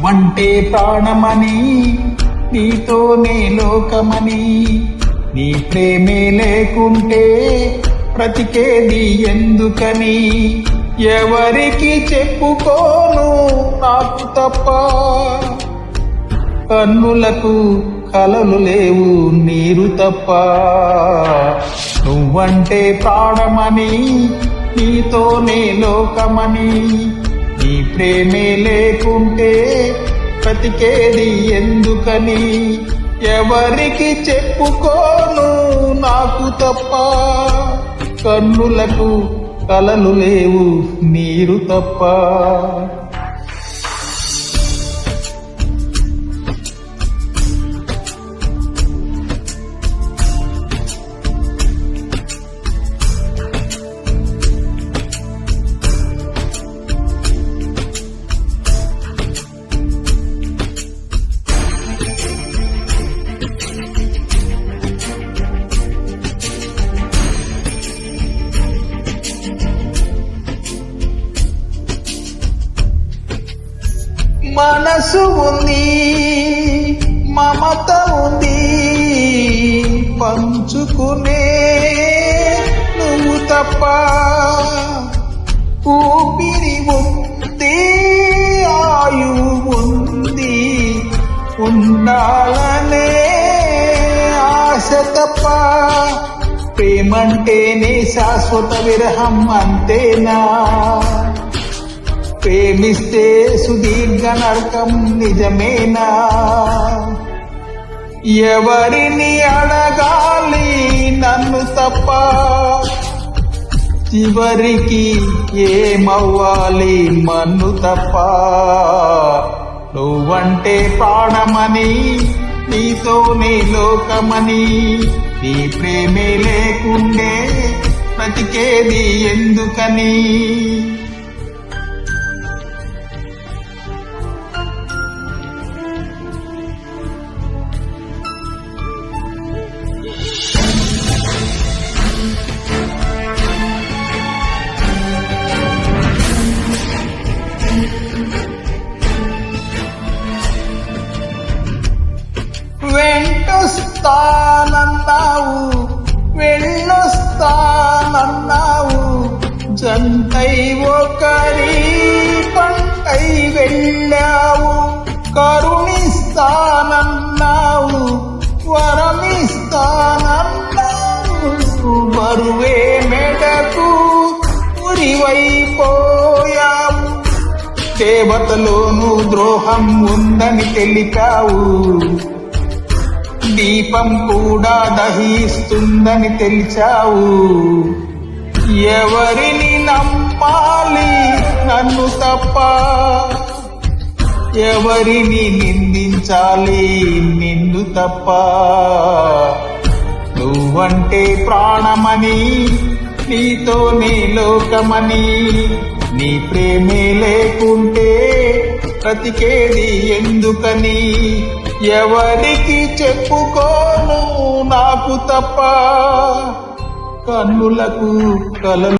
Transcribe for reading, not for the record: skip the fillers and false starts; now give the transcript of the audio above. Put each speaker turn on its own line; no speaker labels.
నువ్వంటే ప్రాణమని, నీతోనే లోకమని, నీ ప్రేమే లేకుంటే బ్రతికేది ఎందుకని, ఎవరికి చెప్పుకోను నాకు తప్ప. కన్నులకు కలలు లేవు నీరు తప్ప. నువ్వంటే ప్రాణమని, నీతోనే లోకమని, నీ ప్రేమే లేకుంటే బ్రతికేది ఎందుకని, ఎవరికి చెప్పుకోను నాకు తప్ప. కన్నులకు కలలు లేవు నీరు తప్ప. మనసు ఉంది, మమత ఉంది, పంచుకునే నువ్వు తప్ప. ఊపిరి ఉంది, ఆయువు ఉంది, ఉండాలనే ఆశ తప్ప. ప్రేమంటేనే శాశ్వత విరహం అంతేనా? ప్రేమిస్తే సుదీర్ఘ నరకం నిజమేనా? ఎవరిని అడగాలి నన్ను తప్ప? చివరికి ఏమవ్వాలి మన్ను తప్ప. నువ్వంటే ప్రాణమని, నీతోనే లోకమని, నీ ప్రేమే లేకుండే బ్రతికేది ఎందుకని. వెంటొస్తానన్నావు, వెళ్ళొస్తానన్నావు, జంటై ఒకరి పంటై వెళ్ళావు. కరుణిస్తానన్నావు, వరమిస్తానన్నావు, బరువే మెడకు ఉరివైపోయావు. దేవతలోనూ ద్రోహం ఉందని తెలిపావు, దీపం కూడా దహిస్తుందని తెలిచావు. ఎవరిని నమ్మాలి నన్ను తప్ప? ఎవరిని నిందించాలి నిన్ను తప్ప? నువ్వంటే ప్రాణమని, నీతోనే లోకమని, నీ ప్రేమే లేకుంటే బ్రతికేది ఎందుకని, ఎవరికి చెప్పుకోను నాకు తప్ప. కన్నులకు కలలు